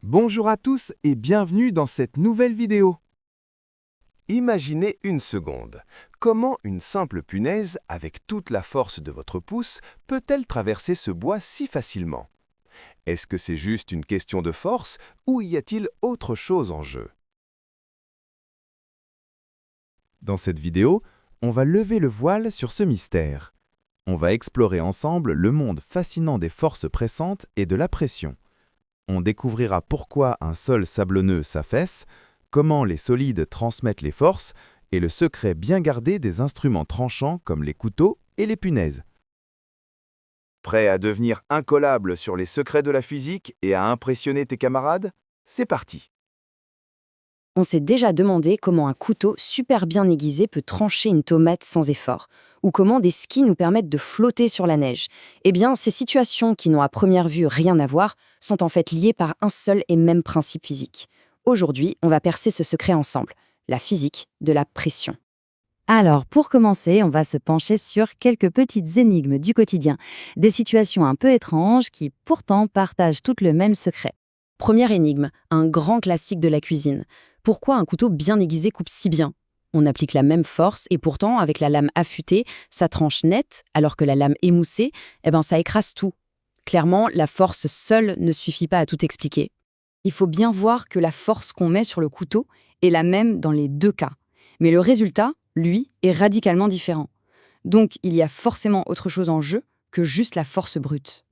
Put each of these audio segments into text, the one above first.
Bonjour à tous et bienvenue dans cette nouvelle vidéo. Imaginez une seconde. Comment une simple punaise, avec toute la force de votre pouce, peut-elle traverser ce bois si facilement? Est-ce que c'est juste une question de force ou y a-t-il autre chose en jeu? Dans cette vidéo, on va lever le voile sur ce mystère. On va explorer ensemble le monde fascinant des forces pressantes et de la pression. On découvrira pourquoi un sol sablonneux s'affaisse, comment les solides transmettent les forces et le secret bien gardé des instruments tranchants comme les couteaux et les punaises. Prêt à devenir incollable sur les secrets de la physique et à impressionner tes camarades? C'est parti! On s'est déjà demandé comment un couteau super bien aiguisé peut trancher une tomate sans effort, ou comment des skis nous permettent de flotter sur la neige. Eh bien, ces situations qui n'ont à première vue rien à voir sont en fait liées par un seul et même principe physique. Aujourd'hui, on va percer ce secret ensemble, la physique de la pression. Alors, pour commencer, on va se pencher sur quelques petites énigmes du quotidien, des situations un peu étranges qui pourtant partagent toutes le même secret. Première énigme, un grand classique de la cuisine. Pourquoi un couteau bien aiguisé coupe si bien? On applique la même force et pourtant, avec la lame affûtée, ça tranche net, alors que la lame émoussée, ça écrase tout. Clairement, la force seule ne suffit pas à tout expliquer. Il faut bien voir que la force qu'on met sur le couteau est la même dans les deux cas. Mais le résultat, lui, est radicalement différent. Donc, il y a forcément autre chose en jeu que juste la force brute.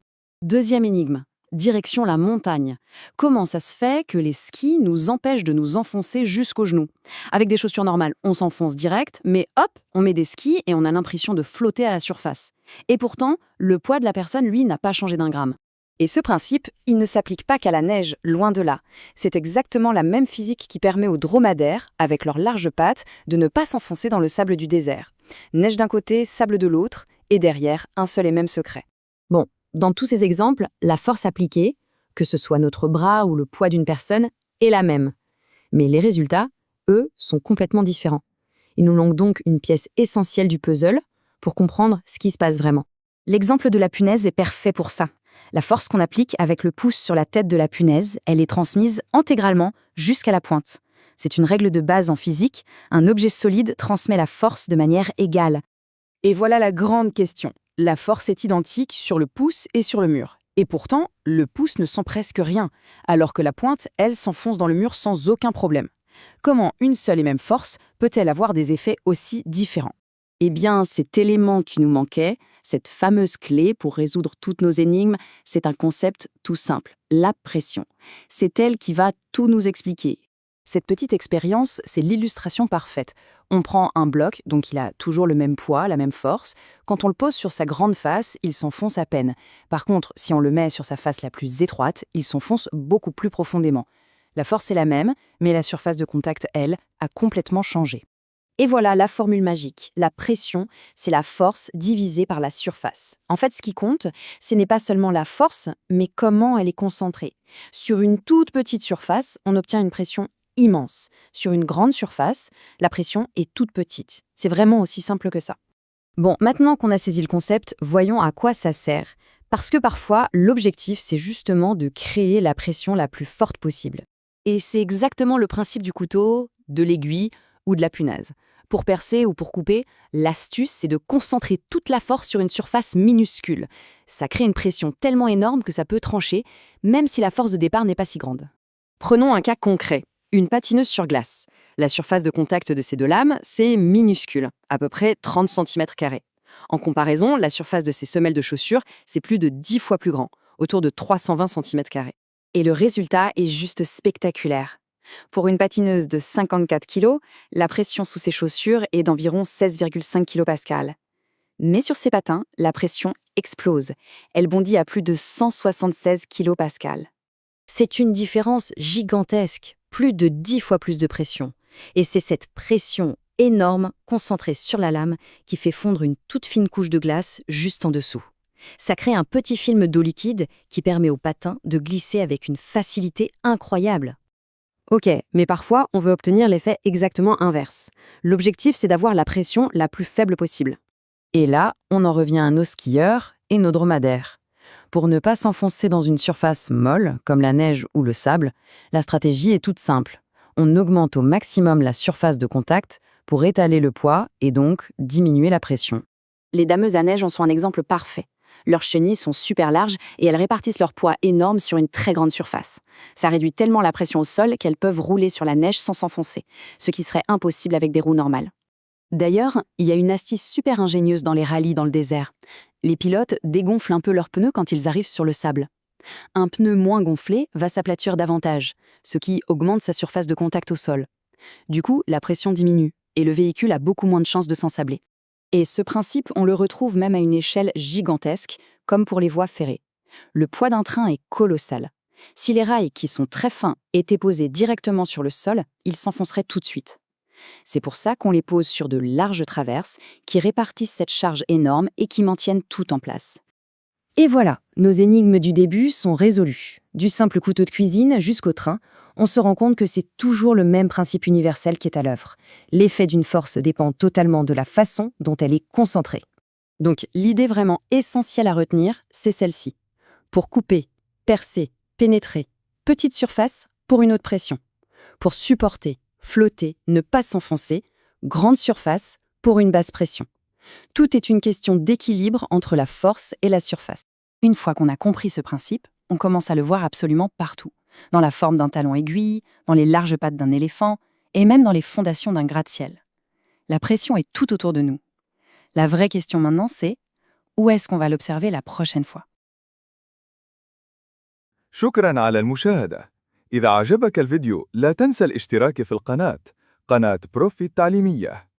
Deuxième énigme. Direction la montagne. Comment ça se fait que les skis nous empêchent de nous enfoncer jusqu'aux genoux? Avec des chaussures normales, on s'enfonce direct, mais hop, on met des skis et on a l'impression de flotter à la surface. Et pourtant, le poids de la personne, lui, n'a pas changé d'un gramme. Et ce principe, il ne s'applique pas qu'à la neige, loin de là. C'est exactement la même physique qui permet aux dromadaires, avec leurs larges pattes, de ne pas s'enfoncer dans le sable du désert. Neige d'un côté, sable de l'autre, et derrière, un seul et même secret. Bon. Dans tous ces exemples, la force appliquée, que ce soit notre bras ou le poids d'une personne, est la même. Mais les résultats, eux, sont complètement différents. Il nous manque donc une pièce essentielle du puzzle pour comprendre ce qui se passe vraiment. L'exemple de la punaise est parfait pour ça. La force qu'on applique avec le pouce sur la tête de la punaise, elle est transmise intégralement jusqu'à la pointe. C'est une règle de base en physique, un objet solide transmet la force de manière égale. Et voilà la grande question. La force est identique sur le pouce et sur le mur. Et pourtant, le pouce ne sent presque rien, alors que la pointe, elle, s'enfonce dans le mur sans aucun problème. Comment une seule et même force peut-elle avoir des effets aussi différents? Eh bien, cet élément qui nous manquait, cette fameuse clé pour résoudre toutes nos énigmes, c'est un concept tout simple, la pression. C'est elle qui va tout nous expliquer. Cette petite expérience, c'est l'illustration parfaite. On prend un bloc, donc il a toujours le même poids, la même force. Quand on le pose sur sa grande face, il s'enfonce à peine. Par contre, si on le met sur sa face la plus étroite, il s'enfonce beaucoup plus profondément. La force est la même, mais la surface de contact, elle, a complètement changé. Et voilà la formule magique. La pression, c'est la force divisée par la surface. En fait, ce qui compte, ce n'est pas seulement la force, mais comment elle est concentrée. Sur une toute petite surface, on obtient une pression immense. Sur une grande surface, la pression est toute petite. C'est vraiment aussi simple que ça. Bon, maintenant qu'on a saisi le concept, voyons à quoi ça sert. Parce que parfois, l'objectif, c'est justement de créer la pression la plus forte possible. Et c'est exactement le principe du couteau, de l'aiguille ou de la punaise. Pour percer ou pour couper, l'astuce, c'est de concentrer toute la force sur une surface minuscule. Ça crée une pression tellement énorme que ça peut trancher, même si la force de départ n'est pas si grande. Prenons un cas concret. Une patineuse sur glace. La surface de contact de ces deux lames, c'est minuscule, à peu près 30 cm². En comparaison, la surface de ces semelles de chaussures, c'est plus de 10 fois plus grand, autour de 320 cm². Et le résultat est juste spectaculaire. Pour une patineuse de 54 kg, la pression sous ses chaussures est d'environ 16,5 kPa. Mais sur ses patins, la pression explose. Elle bondit à plus de 176 kPa. C'est une différence gigantesque, plus de 10 fois plus de pression. Et c'est cette pression énorme, concentrée sur la lame, qui fait fondre une toute fine couche de glace juste en dessous. Ça crée un petit film d'eau liquide qui permet au patin de glisser avec une facilité incroyable. Ok, mais parfois, on veut obtenir l'effet exactement inverse. L'objectif, c'est d'avoir la pression la plus faible possible. Et là, on en revient à nos skieurs et nos dromadaires. Pour ne pas s'enfoncer dans une surface molle, comme la neige ou le sable, la stratégie est toute simple. On augmente au maximum la surface de contact pour étaler le poids et donc diminuer la pression. Les dameuses à neige en sont un exemple parfait. Leurs chenilles sont super larges et elles répartissent leur poids énorme sur une très grande surface. Ça réduit tellement la pression au sol qu'elles peuvent rouler sur la neige sans s'enfoncer, ce qui serait impossible avec des roues normales. D'ailleurs, il y a une astuce super ingénieuse dans les rallyes dans le désert. Les pilotes dégonflent un peu leurs pneus quand ils arrivent sur le sable. Un pneu moins gonflé va s'aplatir davantage, ce qui augmente sa surface de contact au sol. Du coup, la pression diminue et le véhicule a beaucoup moins de chances de s'ensabler. Et ce principe, on le retrouve même à une échelle gigantesque, comme pour les voies ferrées. Le poids d'un train est colossal. Si les rails, qui sont très fins, étaient posés directement sur le sol, ils s'enfonceraient tout de suite. C'est pour ça qu'on les pose sur de larges traverses qui répartissent cette charge énorme et qui maintiennent tout en place. Et voilà, nos énigmes du début sont résolues. Du simple couteau de cuisine jusqu'au train, on se rend compte que c'est toujours le même principe universel qui est à l'œuvre. L'effet d'une force dépend totalement de la façon dont elle est concentrée. Donc l'idée vraiment essentielle à retenir, c'est celle-ci. Pour couper, percer, pénétrer, petite surface pour une haute pression. Pour supporter, flotter, ne pas s'enfoncer, grande surface pour une basse pression. Tout est une question d'équilibre entre la force et la surface. Une fois qu'on a compris ce principe, on commence à le voir absolument partout. Dans la forme d'un talon aiguille, dans les larges pattes d'un éléphant, et même dans les fondations d'un gratte-ciel. La pression est tout autour de nous. La vraie question maintenant, c'est où est-ce qu'on va l'observer la prochaine fois? شكراً على المشاهدة. إذا عجبك الفيديو لا تنسى الاشتراك في القناة، قناة بروفي التعليمية.